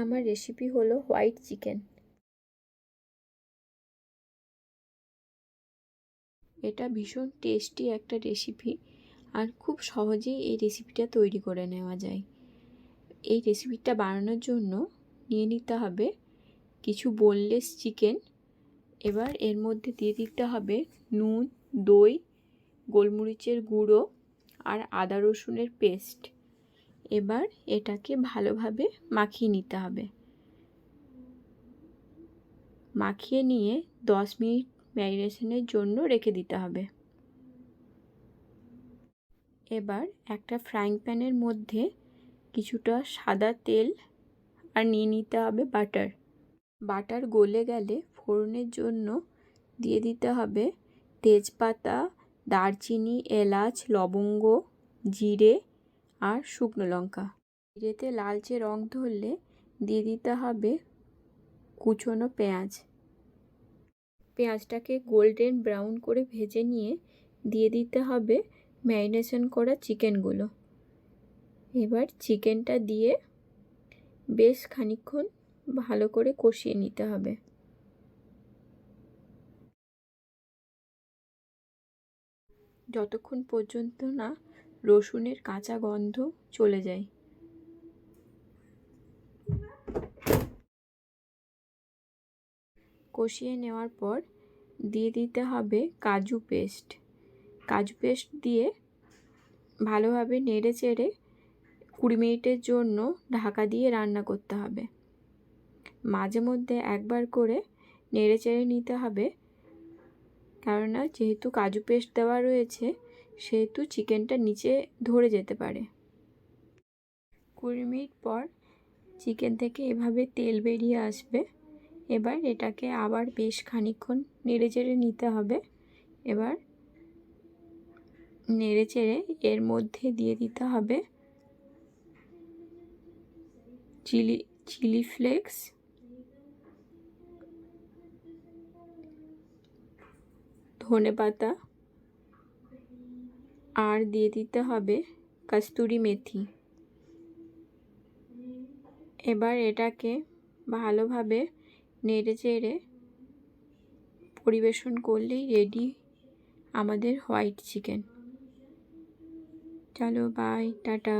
আমার রেসিপি হলো white chicken. এটা ভীষণ টেস্টি একটা রেসিপি, আর খুব সহজেই এই রেসিপিটা তৈরি করে নেওয়া যায়। এই রেসিপিটা বানানোর জন্য নিয়ে নিতে হবে কিছু বোনলেস চিকেন। এবার এর মধ্যে দিয়ে দিতে হবে নুন, দই, গোলমরিচের গুঁড়ো আর আদা রসুনের পেস্ট। এবার এটাকে ভালোভাবে মাখিয়ে নিতে হবে। মাখিয়ে নিয়ে 10 মিনিট ম্যারিনেশনের জন্য রেখে দিতে হবে। এবার একটা ফ্রাইং প্যানের মধ্যে কিছুটা সাদা তেল আর নিয়ে নিতে হবে বাটার। বাটার গলে গেলে ফোড়নের জন্য দিয়ে দিতে হবে তেজপাতা, দারচিনি, এলাচ, লবঙ্গ, জিরে আর শুকনো লঙ্কা। জিরেতে লালচে রং ধরলে দিয়ে দিতে হবে কুচনো পেঁয়াজ। পেঁয়াজটাকে গোল্ডেন ব্রাউন করে ভেজে নিয়ে দিয়ে দিতে হবে ম্যারিনেশন করা চিকেনগুলো। এবার চিকেনটা দিয়ে বেশ খানিকক্ষণ ভালো করে কষিয়ে নিতে হবে। যতক্ষণ পর্যন্ত না রসুনের কাঁচা গন্ধ চলে যায়। কষিয়ে নেওয়ার পর দিয়ে দিতে হবে কাজু পেস্ট। কাজু পেস্ট দিয়ে ভালোভাবে নেড়ে চেড়ে 20 মিনিটের জন্য ঢাকা দিয়ে রান্না করতে হবে। মাঝে মধ্যে একবার করে নেড়ে চেড়ে নিতে হবে, কেননা যেহেতু কাজু পেস্ট দেওয়া রয়েছে সেহেতু চিকেনটা নিচে ধরে যেতে পারে। 20 মিনিট পর চিকেন থেকে এভাবে তেল বেরিয়ে আসবে। এবার এটাকে আবার বেশ খানিকক্ষণ নেড়ে চেড়ে নিতে হবে। এবার নেড়ে চেড়ে এর মধ্যে দিয়ে দিতে হবে চিলি ফ্লেক্স, ধনেপাতা আর দিয়ে দিতে হবে কস্তুরি মেথি। এবার এটাকে ভালোভাবে নেড়ে চেড়ে পরিবেশন করলেই রেডি আমাদের হোয়াইট চিকেন। চলো বাই, টাটা।